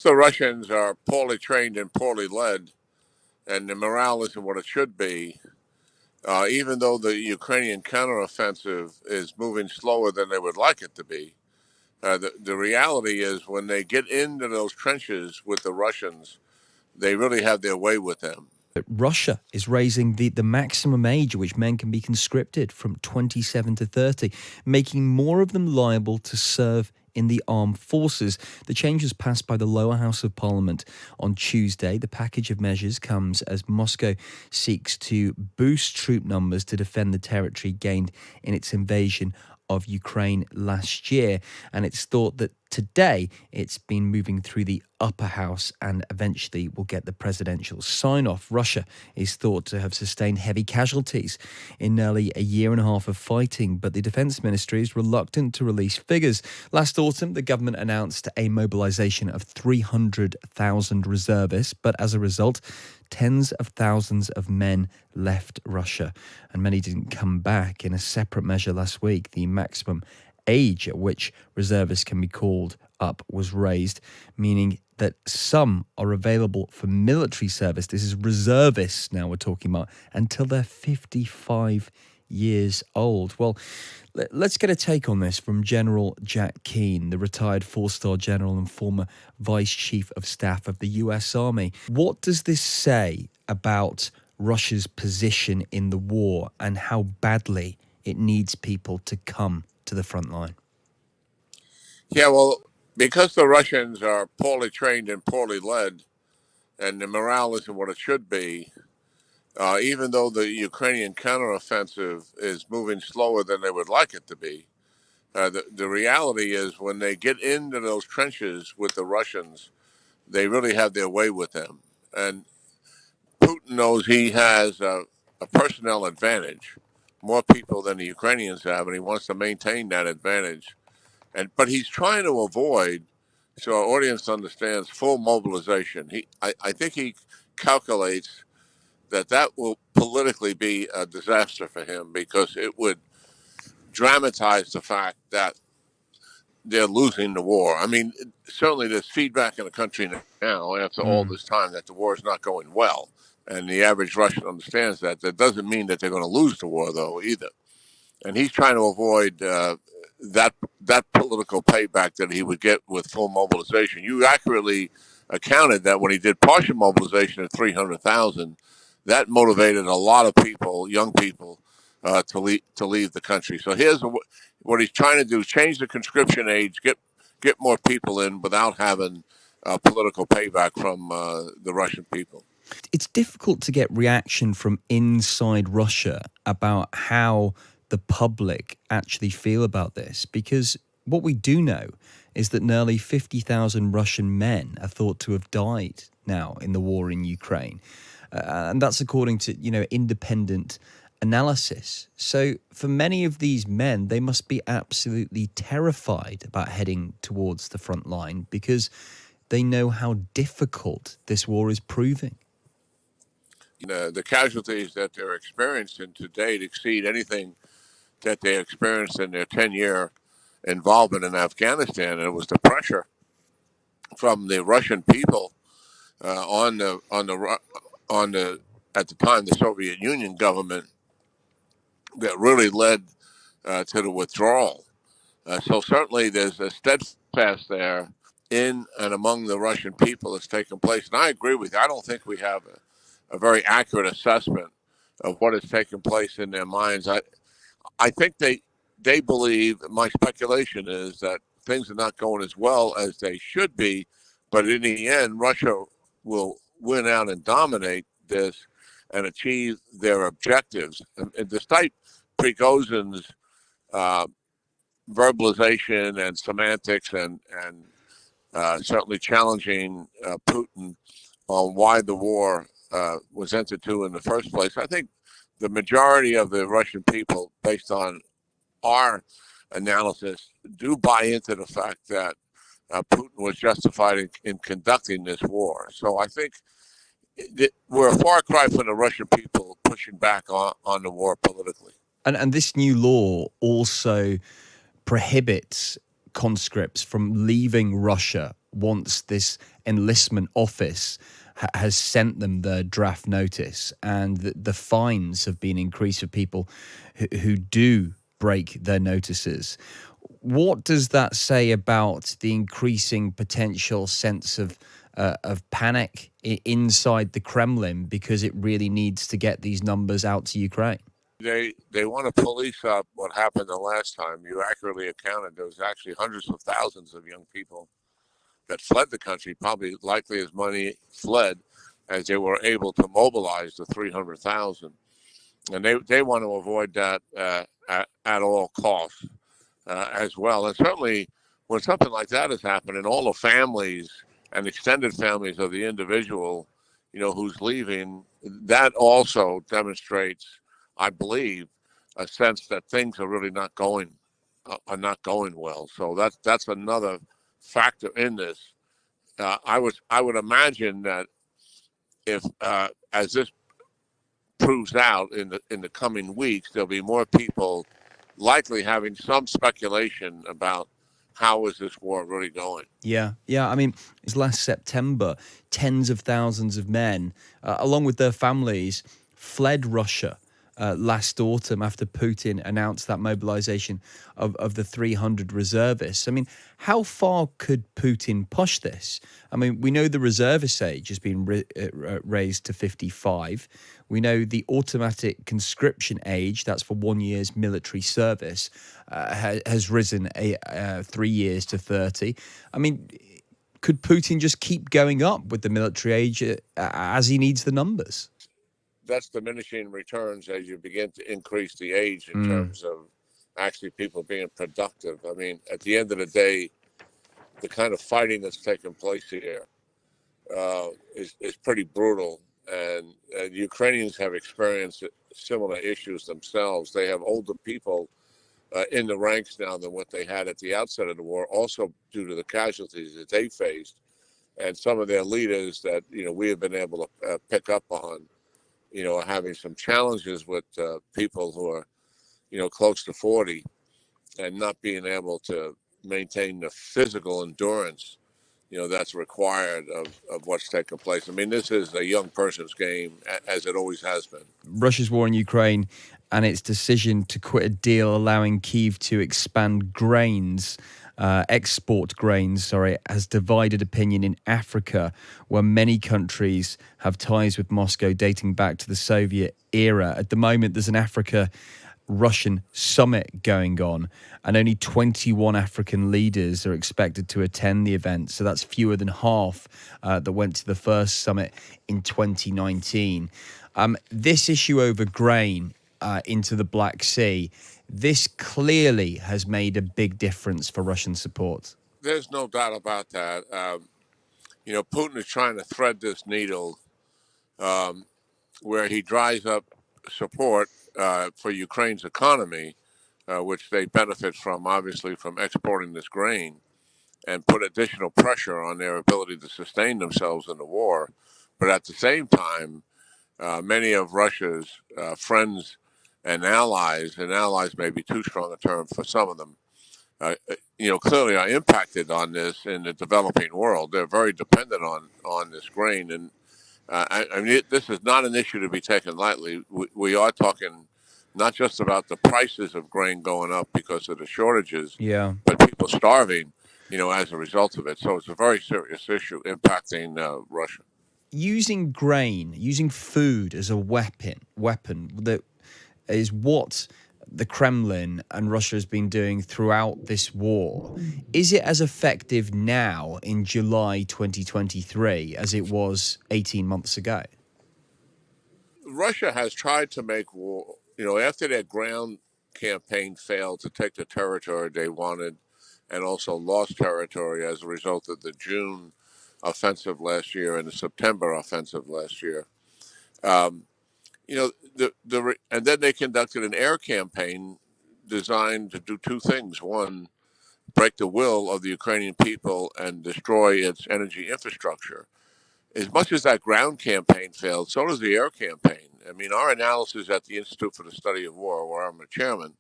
The Russians are poorly trained and poorly led, and the morale isn't what it should be. Even though the Ukrainian counteroffensive is moving slower than they would like it to be, the reality is when they get into those trenches with the Russians, they really have their way with them. Russia is raising the maximum age at which men can be conscripted from 27 to 30, making more of them liable to serve in the armed forces. The change was passed by the lower house of parliament on Tuesday. The package of measures comes as Moscow seeks to boost troop numbers to defend the territory gained in its invasion of Ukraine last year. And it's thought that today it's been moving through the upper house and eventually will get the presidential sign-off. Russia is thought to have sustained heavy casualties in nearly a year and a half of fighting, but the defense ministry is reluctant to release figures. Last autumn, the government announced a mobilization of 300,000 reservists, but as a result, tens of thousands of men left Russia, and many didn't come back. In a separate measure last week, the maximum age at which reservists can be called up was raised, meaning that some are available for military service. This is reservists now we're talking about, until they're 55 years old. Well, let's get a take on this from General Jack Keane, the retired four-star general and former vice chief of staff of the US Army. What does this say about Russia's position in the war and how badly it needs people to come to the front line? Yeah, well, because the Russians are poorly trained and poorly led, and the morale isn't what it should be, even though the Ukrainian counteroffensive is moving slower than they would like it to be, the reality is when they get into those trenches with the Russians, they really have their way with them. And Putin knows he has a personnel advantage, more people than the Ukrainians have, and he wants to maintain that advantage. But he's trying to avoid, so our audience understands, full mobilization. I think he calculates that will politically be a disaster for him because it would dramatize the fact that they're losing the war. I mean, certainly there's feedback in the country now after all this time that the war is not going well. And the average Russian understands that. That doesn't mean that they're going to lose the war, though, either. And he's trying to avoid that political payback that he would get with full mobilization. You accurately accounted that when he did partial mobilization at 300,000, that motivated a lot of people, young people, to leave the country. So here's what he's trying to do: change the conscription age, get more people in without having political payback from the Russian people. It's difficult to get reaction from inside Russia about how the public actually feel about this, because what we do know is that nearly 50,000 Russian men are thought to have died now in the war in Ukraine. And that's according to, independent analysis. So for many of these men, they must be absolutely terrified about heading towards the front line because they know how difficult this war is proving. The casualties that they're experiencing to date exceed anything that they experienced in their 10-year involvement in Afghanistan. And it was the pressure from the Russian people on the at the time the Soviet Union government that really led to the withdrawal. So certainly there's a steadfast there in and among the Russian people that's taken place. And I agree with you. I don't think we have a very accurate assessment of what has taken place in their minds. I think they believe, my speculation is that things are not going as well as they should be, but in the end, Russia will win out and dominate this and achieve their objectives. And despite Prigozhin's verbalization and semantics and certainly challenging Putin on why the war was entered to in the first place, I think the majority of the Russian people, based on our analysis, do buy into the fact that Putin was justified in conducting this war. So I think we're a far cry from the Russian people pushing back on the war politically. And this new law also prohibits conscripts from leaving Russia once this enlistment office has sent them the draft notice, and the fines have been increased for people who do break their notices. What does that say about the increasing potential sense of panic inside the Kremlin, because it really needs to get these numbers out to Ukraine? They want to police up what happened the last time. You accurately accounted there was actually hundreds of thousands of young people that fled the country, probably likely as many fled as they were able to mobilize the 300,000. And they want to avoid that at all costs as well. And certainly when something like that is happening, all the families and extended families of the individual, who's leaving, that also demonstrates, I believe, a sense that things are really not going well. So that's another factor in this. I would imagine that if as this proves out in the coming weeks, there'll be more people likely having some speculation about how is this war really going. Yeah. I mean, it's last September, tens of thousands of men, along with their families, fled Russia last autumn after Putin announced that mobilization of the 300 reservists. I mean, how far could Putin push this? I mean, we know the reservist age has been raised to 55. We know the automatic conscription age, that's for 1 year's military service, has risen 3 years to 30. I mean, could Putin just keep going up with the military age as he needs the numbers? That's diminishing returns as you begin to increase the age in Mm. terms of actually people being productive. I mean, at the end of the day, the kind of fighting that's taking place here is pretty brutal. And Ukrainians have experienced similar issues themselves. They have older people in the ranks now than what they had at the outset of the war, also due to the casualties that they faced. And some of their leaders that, we have been able to pick up on, are having some challenges with people who are, close to 40 and not being able to maintain the physical endurance that's required of what's taking place. I mean, this is a young person's game, as it always has been. Russia's war in Ukraine and its decision to quit a deal allowing Kyiv to expand export grains, has divided opinion in Africa, where many countries have ties with Moscow dating back to the Soviet era. At the moment, there's an Africa Russian summit going on, and only 21 African leaders are expected to attend the event. So that's fewer than half that went to the first summit in 2019. This issue over grain into the Black Sea, this clearly has made a big difference for Russian support. There's no doubt about that. Putin is trying to thread this needle um, where he dries up support for Ukraine's economy, which they benefit from, obviously, from exporting this grain, and put additional pressure on their ability to sustain themselves in the war. But at the same time, many of Russia's friends and allies may be too strong a term for some of them, clearly are impacted on this in the developing world. They're very dependent on this grain, and I mean, this is not an issue to be taken lightly. We are talking not just about the prices of grain going up because of the shortages, Yeah. but people starving, as a result of it. So it's a very serious issue impacting Russia. Using grain, using food as a weapon that is what the Kremlin and Russia has been doing throughout this war. Is it as effective now in July 2023 as it was 18 months ago? Russia has tried to make war, after their ground campaign failed to take the territory they wanted and also lost territory as a result of the June offensive last year and the September offensive last year. Um, and then they conducted an air campaign designed to do two things. One, break the will of the Ukrainian people and destroy its energy infrastructure. As much as that ground campaign failed, so does the air campaign. I mean, our analysis at the Institute for the Study of War, where I'm a chairman,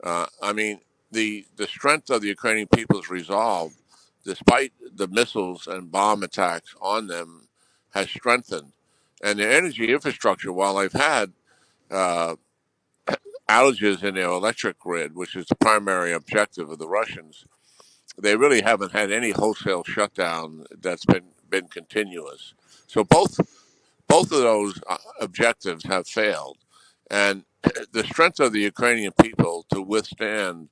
I mean, the strength of the Ukrainian people's resolve despite the missiles and bomb attacks on them, has strengthened. And their energy infrastructure, while they've had uh, outages in their electric grid, which is the primary objective of the Russians, they really haven't had any wholesale shutdown that's been continuous. So both of those objectives have failed, and the strength of the Ukrainian people to withstand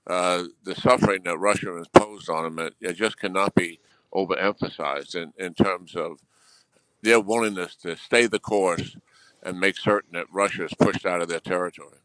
the suffering that Russia has imposed on them, it just cannot be overemphasized in terms of their willingness to stay the course and make certain that Russia is pushed out of their territory.